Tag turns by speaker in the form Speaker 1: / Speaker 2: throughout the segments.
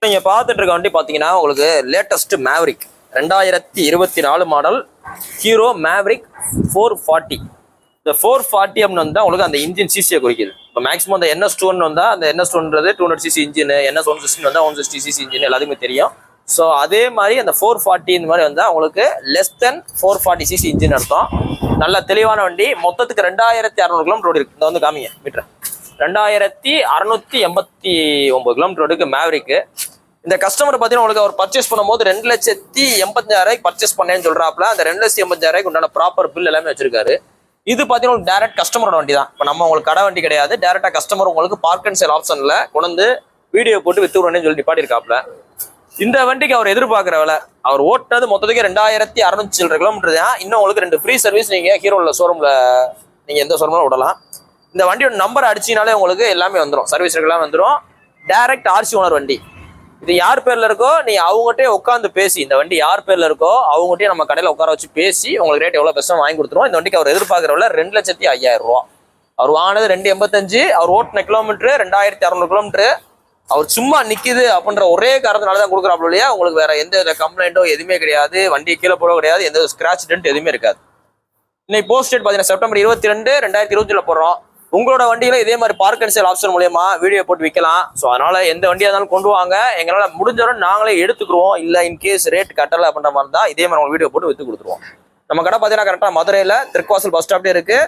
Speaker 1: நீங்க பார்த்துட்டு இருக்க வண்டி பாத்தீங்கன்னா உங்களுக்கு latest Maverick 2024 model hero Maverick 440. இந்த 440 அப்படின்னு வந்தா உங்களுக்கு அந்த இன்ஜின் சிசியை குறிக்குது. இப்போ மேக்ஸிமம் அந்த NS2 வந்தா அந்த NS2ன்றது 200 சிசி இன்ஜின், NS160 வந்தா 160 சிசி இன்ஜின் எல்லாத்துக்குமே தெரியும். ஸோ அதே மாதிரி அந்த 440 இந்த மாதிரி வந்தா உங்களுக்கு லெஸ் தென் 440 சிசி இன்ஜின் அர்த்தம். நல்ல தெளிவான வண்டி. மொத்தத்துக்கு 2600 கிலோமீட்டர் ஓடி இருக்கு. இந்த வந்து காமிங்க மீட்டர் 2689 கிலோமீட்டர் இருக்கு மேவரிக்கு. இந்த கஸ்டமர் பார்த்தீங்கன்னா உங்களுக்கு அவர் பர்ச்சேஸ் பண்ணும்போது 2,85,000 பர்ச்சேஸ் பண்ணேன்னு சொல்றாப்புல. அந்த 2,85,000 உண்டான ப்ராப்பர் பில் எல்லாமே வச்சிருக்காரு. இது பார்த்தீங்கன்னா டேரக்ட் கஸ்டமரோட வண்டி தான். இப்போ நம்ம உங்களுக்கு கடை வண்டி கிடையாது. டேரக்டா கஸ்டமர் உங்களுக்கு பார்க் அண்ட் சேல் ஆப்ஷன்ல கொண்டு வீடியோ போட்டு வித்து விடுறேன்னு சொல்லி நிப்பாட்டிருக்காப்புல. இந்த வண்டிக்கு அவர் எதிர்பார்க்குற விலை, அவர் ஓட்டுனது மொத்தத்துக்கு 2,600 கிலோமீட்டர் தான். இன்னும் உங்களுக்கு 2 ஃப்ரீ சர்வீஸ் நீங்க ஹீரோல ஷோரூம்ல நீங்க எந்த ஷோரூம்ல விடலாம். இந்த வண்டியோட நம்பர் அடிச்சினாலே உங்களுக்கு எல்லாமே வந்துடும், சர்வீஸ் எல்லாம் வந்துடும். டைரக்ட் ஆர்சி ஓனர் வண்டி. இது யார் பேர்ல இருக்கோ நீங்க அவங்ககிட்டே உட்காந்து பேசி, இந்த வண்டி யார் பேர்ல இருக்கோ அவங்ககிட்டயே நம்ம கடையில உட்கார வச்சு பேசி உங்களுக்கு ரேட் எவ்வளவு பெஸ்ட்டாக வாங்கி கொடுத்துருவோம். இந்த வண்டிக்கு அவர் எதிர்பார்க்குறவங்கள 2,05,000 ரூபா. அவர் வாங்கினது 2,85. அவர் ஓட்டின கிலோமீட்டர் 2,600 கிலோமீட்டர். அவர் சும்மா நிக்குது அப்படின்ற ஒரே காரணத்தினால தான் கொடுக்குறாப்புல இல்லையா. உங்களுக்கு வேற எந்த கம்ப்ளைண்ட்டோ எதுவுமே கிடையாது, வண்டியை கீழே போட கிடையாது, எந்த ஸ்கிராச் டென்ட் எதுவுமே இருக்காது. இன்னைக்கு போஸ்ட் டேட் பார்த்தீங்கன்னா செப்டம்பர் 22, 2020 போடுறோம். உங்களோட வண்டியில இதே மாதிரி பார்க் அண்ட் சேல் ஆப்ஷன் மூலியமா வீடியோ போட்டு விற்கலாம். ஸோ அதனால எந்த வண்டியா இருந்தாலும் கொண்டு வாங்க, எங்களால் முடிஞ்சவரை நாங்களே எடுத்துக்கிறோம். இல்லை இன்கேஸ் ரேட் கட்டலை அப்படின்ற மாதிரி தான் இதே மாதிரி வீடியோ போட்டு வித்து கொடுத்துருவோம். நம்ம கடை பார்த்தீங்கன்னா கரெக்டாக மதுரையில் திருக்கோசல் பஸ் ஸ்டாப்லேயே இருக்கு.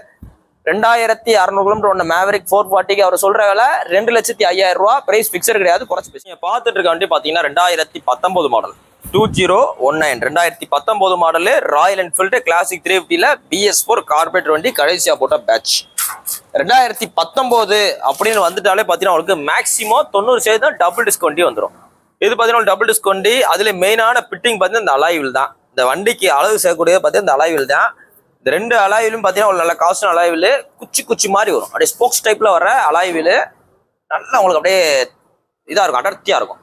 Speaker 1: 2,600 கிலோமீட்டர் ஒன்று மேவரிக் 440க்கு அவர் சொல்ற வேலை 2,05,000 ரூபா. பிரைஸ் பிக்சர் கிடையாது, குறைச்சி பேசி. பார்த்துட்டு இருக்க வண்டி பார்த்தீங்கன்னா 2019 model 2019 2019 model Royal Enfield Classic 350ல BS4 கார்பரேட் வண்டி, கடைசியா போட்ட பேட்ச். 2019 அப்படின்னு வந்துட்டாலே பார்த்தீங்கன்னா உங்களுக்கு மேக்ஸிமம் 90% தான் டபுள் டிஸ்க் வண்டி வந்துடும். இது பார்த்தீங்கன்னா டபுள் டிஸ்க் வண்டி. அதுல மெயினான பிட்டிங் பார்த்தீங்கன்னா இந்த அலாய்வில் தான். இந்த வண்டிக்கு அளவு சேர்க்கக்கூடியது பார்த்தீங்கன்னா இந்த அலாய்வில் தான். இந்த 2 அலாய்விலும் பார்த்தீங்கன்னா ஒரு நல்ல காஸ்டான அலாய்வில் குச்சி மாதிரி வரும். அப்படியே ஸ்போக்ஸ் டைப்ல வர அலாய்வில் நல்லா உங்களுக்கு அப்படியே இதா இருக்கும், அடர்த்தியா இருக்கும்.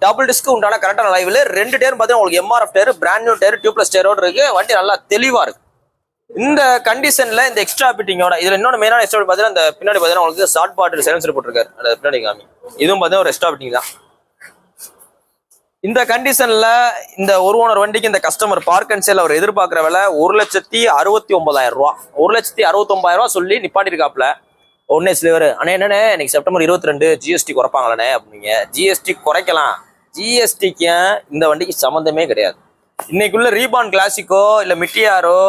Speaker 1: டபுள் டிஸ்க் உண்டான கரெக்டான அலாய்வில். 2 டயர் பார்த்தீங்கன்னா உங்களுக்கு MRF tyre, brand new tyre, tubeless டயரோடு இருக்கு. வண்டி நல்லா தெளிவா இருக்கு. இந்த கண்டிஷன்ல இந்த எக்ஸ்ட்ரா பிட்டிங்கோட இதுல இன்னொன்று மெயினான எக்ஸ்ட்ரா பார்த்தீங்கன்னா இந்த பின்னாடி பார்த்தீங்கன்னா உங்களுக்கு ஷார்ட் பாட்டில் சைலன்சர் போட்டிருக்காரு. அந்த பின்னாடி காமி இதுவும் பார்த்தீங்கன்னா ஒரு எக்ஸ்ட்ரா பிட்டிங் தான். இந்த கண்டிஷன்ல இந்த ஒரு ஓனர் வண்டிக்கு இந்த கஸ்டமர் பார்க் அண்ட் சேல் அவர் எதிர்பார்க்குற விலை 1,69,000 ரூபா. 1,69,000 ரூபா சொல்லி நிப்பாட்டிருக்காப்ல. ஒன்னே சிலவர் ஆனால் என்னண்ணே இன்னைக்கு செப்டம்பர் 22 GST குறைப்பாங்களே அப்படிங்க. GST குறைக்கலாம், GSTக்கு இந்த வண்டிக்கு சம்மந்தமே கிடையாது. இன்னைக்குள்ள ரீபான் கிளாசிக்கோ இல்லை மிட்டியாரோ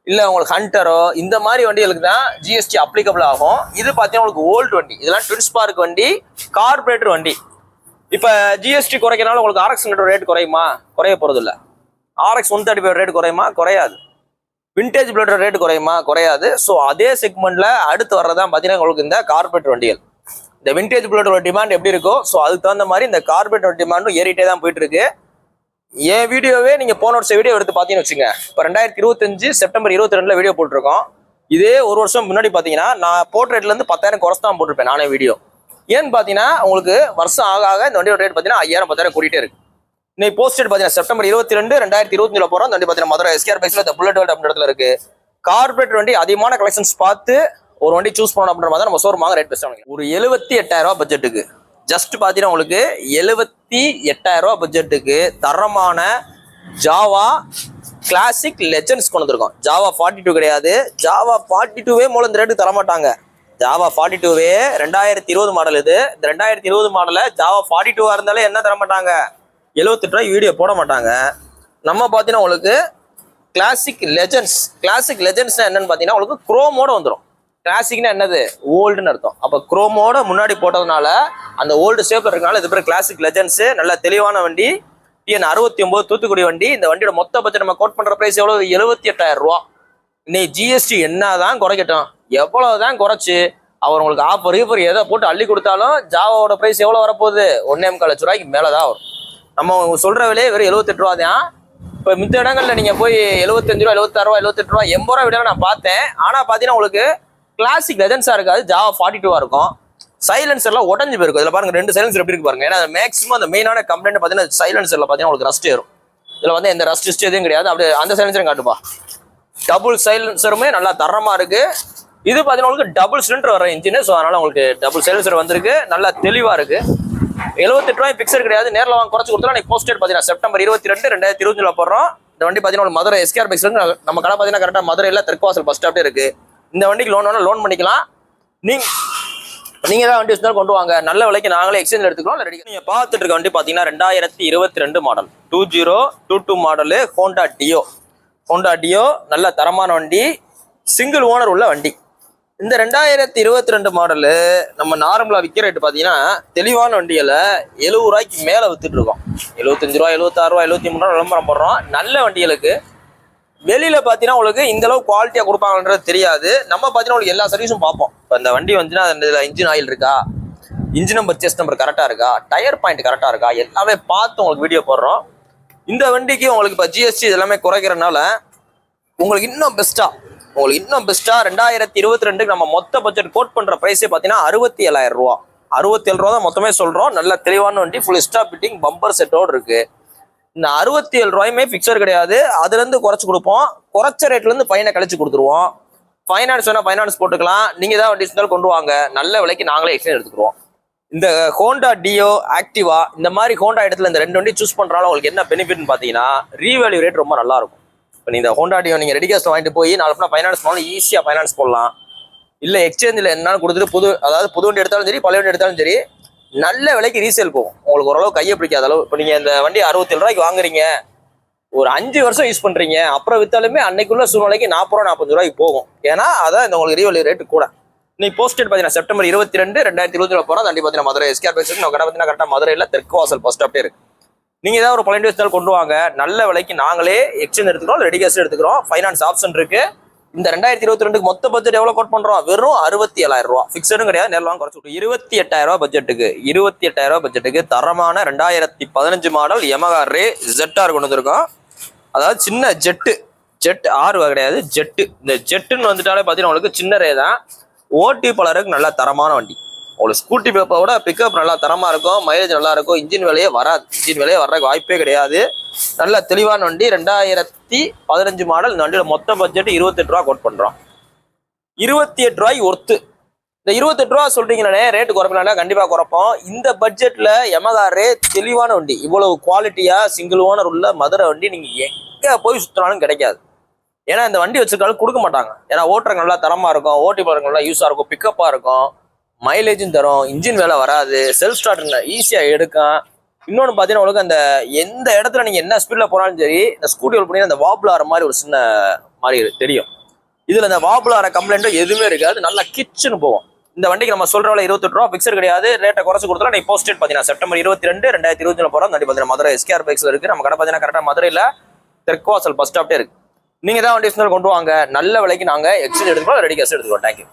Speaker 1: இல்லை உங்களுக்கு ஹண்டரோ இந்த மாதிரி வண்டிகளுக்கு தான் GST அப்ளிகபிள் ஆகும். இது பார்த்தீங்கன்னா உங்களுக்கு ஓல்டு வண்டி, இதெல்லாம் ட்வின் ஸ்பார்க் வண்டி, கார்பரேட்டர் வண்டி. இப்போ GST குறைக்கிறனால உங்களுக்கு RX 100 ரேட் குறையுமா? குறைய போறது இல்லை. RX 135 ரேட் குறையுமா? குறையாது. விண்டேஜ் பிளேடர் ரேட் குறையுமா? குறையாது. ஸோ அதே செக்மெண்ட்ல அடுத்து வர்றதான் பார்த்தீங்கன்னா உங்களுக்கு இந்த கார்பரேட்டர் வண்டிகள். இந்த விண்டேஜ் பிளேடரோட டிமாண்ட் எப்படி இருக்கோ ஸோ அதுக்கு தகுந்த மாதிரி இந்த கார்பரேட்டர் டிமாண்டும் ஏறிட்டே தான் போயிட்டு இருக்கு. என் வீடியோவே நீங்க போன வருஷம் வீடியோ எடுத்து பார்த்தீங்கன்னு வச்சுங்க, இப்போ 2025 செப்டம்பர் 22 வீடியோ போட்டிருக்கோம். இதே ஒரு வருஷம் முன்னாடி பார்த்தீங்கன்னா நான் போட்ட ரேட்ல இருந்து 10,000 குறைச்சு தான் போட்டிருப்பேன் நானே வீடியோ. ஏன்னு பார்த்தீங்கன்னா உங்களுக்கு வருஷம் ஆக இந்த வண்டியோட ரேட் பார்த்தீங்கன்னா 5,000 10,000 கூட்டிகிட்டே இருக்கு. இன்னைக்கு போஸ்ட் டேட் பார்த்தீங்கன்னா செப்டம்பர் 22 2025 போகிறோம். அந்த வண்டி பார்த்தீங்கன்னா மதுரை SKR பைக்ஸ்ல இந்த புல்லட் வேர்ல்ட் அப்படின்ற இடத்துல இருக்கு. கார்பரேட் வண்டி அதிகமான கலெக்ஷன்ஸ் பார்த்து ஒரு வண்டி சூஸ் பண்ணணும் அப்படின்ற மாதிரி நம்ம ஷோரூம் வாங்க ரேட் பெஸ்ட். ஒரு 78,000 ரூபா பட்ஜெட்டுக்கு ஜஸ்ட் பார்த்தீங்கன்னா உங்களுக்கு 78,000 ரூபா பட்ஜெட்டுக்கு தரமான ஜாவா கிளாசிக் லெஜெண்ட்ஸ் கொண்டு வந்திருக்கோம். ஜாவா 42 கிடையாது, ஜாவா 42வே மூலம் இந்த ரேட்டுக்கு தரமாட்டாங்க. ஜாவா 42வே 2020 மாடல். இது இந்த 2020 மாடல ஜாவா 42வா இருந்தாலே என்ன தர மாட்டாங்க, 78 ரூபாய் வீடியோ போட மாட்டாங்க. நம்ம பார்த்தீங்கன்னா உங்களுக்கு கிளாசிக் லெஜெண்ட்ஸ்னா என்னன்னு பார்த்தீங்கன்னா உங்களுக்கு குரோமோட வந்துடும். கிளாசிக்னா என்னது? ஓல்டுன்னு அர்த்தம். அப்போ குரோமோட முன்னாடி போட்டதுனால அந்த ஓல்டு ஷேப்ல இருக்கனால இது பேர் கிளாசிக் லெஜெண்ட்ஸ். நல்ல தெளிவான வண்டி. TN 69 தூத்துக்குடி வண்டி. இந்த வண்டியோட மொத்த பட்ஜெட் நம்ம கோட் பண்ற பிரைஸ் எவ்வளவு? 78,000 ரூபா. இன்னைக்கு GST என்னதான் குறைக்கட்டும், எவ்வளவுதான் குறைச்சு அவர் உங்களுக்கு ஆஃபர் எதை போட்டு அள்ளி கொடுத்தாலும் ஜாவாவோட பிரைஸ் எவ்வளவு வரப்போகுது? 1,25 லட்ச ரூபாய்க்கு மேலதான் வரும். நம்ம சொல்ற விலையே வெறும் 78 ரூபா தான். இப்போ மித்த இடங்கள்ல நீங்க போய் 75 ரூபா, 76 ரூபா, 78 ரூபா, 80 ரூபா விட நான் பார்த்தேன். ஆனா பாத்தீங்கன்னா உங்களுக்கு கிளாசிக் லெஜெண்ட்ஸா இருக்காது, ஜாவா 42வா இருக்கும். சைலன்சர்லாம் உடஞ்சு போயிருக்கும். இதுல பாருங்க 2 சைலன்சர் எப்படி இருக்கு பாருங்க. ஏன்னா மேக்ஸிமம் அந்த மெயினான கம்ப்ளைண்ட் பாத்தீங்கன்னா சைலன்சர்ல பாத்தீங்கன்னா உங்களுக்கு ரஸ்ட் ஏறும். இதுல வந்து எந்த ரஸ்ட் எதுவும் கிடையாது. அப்படியே அந்த சைலன்சரும் காட்டுப்பா. டபுள் சைலன்சருமே நல்லா தரமா இருக்கு. இது பாத்தீங்கன்னா உங்களுக்கு டபுள் சிலிண்டர் வர இன்ஜின். ஸோ அதனால உங்களுக்கு டபுள் சைலன்சர் வந்திருக்கு, நல்லா தெளிவா இருக்கு. 78 ரூபாய் பிக்சர் கிடையாது, நேரில் வாங்க குறைச்சு கொடுத்தா நீ போஸ்டட் பார்த்தீங்கன்னா செப்டம்பர் 22 2025 போடுறோம். இந்த வண்டி பார்த்தீங்கன்னா மதுரை எஸ்கேஆர் பைக்ஸ் இருக்கு. நம்ம கடை பார்த்தீங்கன்னா கரெக்டாக மதுரையில் தெற்குவாசல் பஸ் ஸ்டாப்டே இருக்கு. இந்த வண்டிக்கு லோன் வேணா லோன் பண்ணிக்கலாம். நீங்க தான் வண்டி வச்சுதான் கொண்டு வாங்க, நல்ல விலைக்கு நாங்களே எக்ஸ்சேஞ்ச் எடுத்துக்கலாம். ரெடி நீங்க பார்த்துட்டு இருக்க வண்டி பார்த்தீங்கன்னா 2022 மாடல் 2022 மாடலு ஹோண்டா டியோ நல்ல தரமான வண்டி, சிங்கிள் ஓனர் உள்ள வண்டி. இந்த 2022 மாடலு நம்ம நார்மலா விற்கிற ரேட்டு பார்த்தீங்கன்னா தெளிவான வண்டியில 70 ரூபாய்க்கு மேலே வித்துட்டு இருக்கோம். 75 ரூபா, 76 ரூபா, 73 ரூபா விளம்பரம் போடுறோம். நல்ல வண்டிகளுக்கு வெளியில பாத்தீங்கன்னா உங்களுக்கு இந்த அளவு குவாலிட்டியா கொடுப்பாங்கன்றது தெரியாது. நம்ம பாத்தீங்கன்னா உங்களுக்கு எல்லா சர்வீஸும் பார்ப்போம். இப்போ இந்த வண்டி வந்துச்சுன்னா அதுல இன்ஜின் ஆயில் இருக்கா, இன்ஜின் நம்பர் செஸ் நம்பர் கரெக்டா இருக்கா, டயர் பாயிண்ட் கரெக்டா இருக்கா, எல்லாமே பார்த்து உங்களுக்கு வீடியோ போடுறோம். இந்த வண்டிக்கு உங்களுக்கு இப்போ ஜிஎஸ்டி இதெல்லாமே குறைக்கிறதுனால உங்களுக்கு இன்னும் பெஸ்டா 2022 நம்ம மொத்த பட்ஜெட் கோட் பண்ற பிரைஸே பாத்தீங்கன்னா 67,000 ரூபா. 67 ரூபா தான் மொத்தமே சொல்றோம். நல்ல தெளிவான வண்டி, ஃபுல் ஸ்டாப் ஃபிட்டிங், பம்பர் செட்டோடு இருக்கு. இந்த 67 ரூபாயுமே பிக்சர் கிடையாது, அதுல இருந்து குறைச்சு கொடுப்போம். குறைச்ச ரேட்ல இருந்து பையனை கழிச்சு கொடுத்துருவோம். ஃபைனான்ஸ் வேணா ஃபைனான்ஸ் போட்டுக்கலாம். நீங்க தான் வண்டி இருந்தாலும் கொண்டு வாங்க, நல்ல விலைக்கு நாங்களே எக்ஸ்சேஞ்ச் எடுத்துக்கிறோம். இந்த ஹோண்டா டியோ, ஆக்டிவா இந்த மாதிரி ஹோண்டா இடத்துல இந்த 2 வண்டி சூஸ் பண்றாலும் உங்களுக்கு என்ன பெனிஃபிட்னு பாத்தீங்கன்னா ரீவேல்யூ ரேட் ரொம்ப நல்லா இருக்கும். இப்போ நீங்க ஹோண்டா டியோ நீங்க ரெடி கேஸ்ட் வாங்கிட்டு போய் 4 ஃபைனான்ஸ் போனாலும் ஈஸியா ஃபைனான்ஸ் போடலாம். இல்ல எக்ஸ்சேஞ்சில் என்னன்னு கொடுத்துட்டு புது வண்டி எடுத்தாலும் சரி, பழைய வண்டி எடுத்தாலும் சரி, நல்ல விலைக்கு ரீசேல் போகும். உங்களுக்கு ஓரளவு கையை பிடிக்காத அளவு. இப்போ நீங்க இந்த வண்டி 67 ரூபாய்க்கு வாங்குறீங்க, ஒரு 5 வருஷம் யூஸ் பண்றீங்க, அப்புறம் வித்தாலுமே அன்னைக்குள்ள சூழ்நிலைக்கு 40 ரூபா 45 ரூபாய்க்கு போகும். ஏன்னா அதான் இந்த உங்களுக்கு ரீவேல்யூ ரேட்டு கூட. நீங்க போஸ்டட் பாத்தீங்கன்னா செப்டம்பர் 22 2025 போறோம். வண்டி பாத்தீங்கன்னா மதுரை எஸ்கேஆர் பைக்ஸ் நம்ம கடை பாத்தீங்கன்னா கரெக்டா மதுரையில தெற்குவாசல் பஸ் ஸ்டாப்டே இருக்கு. நீங்க ஏதாவது ஒரு பழைய வண்டி கொண்டு வாங்க, நல்ல விலைக்கு நாங்களே எக்ஸ்சேஞ்ச் எடுத்துக்கிறோம், ரெடி கேஷ் எடுத்துக்கிறோம். ஃபைனான்ஸ் ஆப்ஷன் இருக்கு. இந்த 2022 மொத்த பட்ஜெட் எவ்வளவு கோட் பண்றோம்? வெறும் 67,000 ரூபா. பிக்சடும் கிடையாது, நேரில் குறைச்சு 28,000 ரூபா பட்ஜெட்டுக்கு. 28,000 ரூபா பட்ஜெட்டுக்கு தரமான 2015 மாடல் யமஹா ரே ZR கொண்டு வந்திருக்கோம். அதாவது சின்ன ஜெட் ஆர் கிடையாது, ஜெட்டு. இந்த ஜெட்டுன்னு வந்துட்டாலே பார்த்தீங்கன்னா உங்களுக்கு சின்ன ரே தான். ஓட்டி பலருக்கு நல்ல தரமான வண்டி. உங்களுக்கு ஸ்கூட்டி பேப்பரோட பிக்கப் நல்லா தரமா இருக்கும், மைலேஜ் நல்லா இருக்கும், இன்ஜின் வேலையே வராது. இன்ஜின் வேலையே வர்றதுக்கு வாய்ப்பே கிடையாது. நல்ல தெளிவான வண்டி, 2015 மாடல். இந்த வண்டியோட மொத்த பட்ஜெட் 28 ரூபா கோட் பண்றோம். 28 ரூபாய்க்கு ஒர்த்து. இந்த 28 ரூபா சொல்றீங்களே, ரேட்டு குறைப்பினால கண்டிப்பா குறைப்போம். இந்த பட்ஜெட்ல யமஹா ரே தெளிவான வண்டி, இவ்வளவு குவாலிட்டியா சிங்கிள் ஓனர் உள்ள மதுரை வண்டி நீங்க எங்க போய் சுத்தினாலும் கிடைக்காது. ஏன்னா இந்த வண்டி வச்சிருக்காலும் கொடுக்க மாட்டாங்க. ஏன்னா ஓட்டுறங்க நல்லா தரமா இருக்கும், ஓட்டி போறவங்க நல்லா யூஸா இருக்கும், பிக்கப்பா இருக்கும், மைலேஜும் தரும், இன்ஜின் வேலை வராது, செல்ஃப் ஸ்டார்ட் ஈஸியா எடுக்கும். இன்னொன்று பார்த்தீங்கன்னா உங்களுக்கு அந்த எந்த இடத்துல நீங்க என்ன ஸ்பீட்ல போனாலும் சரி, இந்த ஸ்கூட்டி பண்ணி அந்த வாபிள் ஆகிற மாதிரி ஒரு சின்ன மாதிரி தெரியும். இதுல இந்த வாபிள் ஆகிற கம்ப்ளைண்ட்டும் எதுவுமே இருக்காது, நல்லா கிச்சுன்னு போவோம். இந்த வண்டிக்கு நம்ம சொல்ற 28 ரூபா பிக்சர் கிடையாது, ரேட்டை குறைச்சு கொடுத்தா நீ போஸ்டட் பார்த்தீங்கன்னா செப்டம்பர் 22 2025 போறோம். வண்டி பார்த்தீங்கன்னா மதுரை எஸ்கேஆர் பைக்ஸ்ல இருக்கு. நம்ம கடை பார்த்தீங்கன்னா கரெக்டாக மதுரையில தெற்குவாசல் பஸ் ஸ்டாப்டே இருக்கு. நீங்க தான் வண்டி கொண்டு வாங்க, நல்ல விலைக்கு நாங்க எக்ஸ்சேஞ்ச் எடுத்துக்கிறோம், ரெடி கேஷ் எடுத்துக்கிறோம். தேங்க்யூ.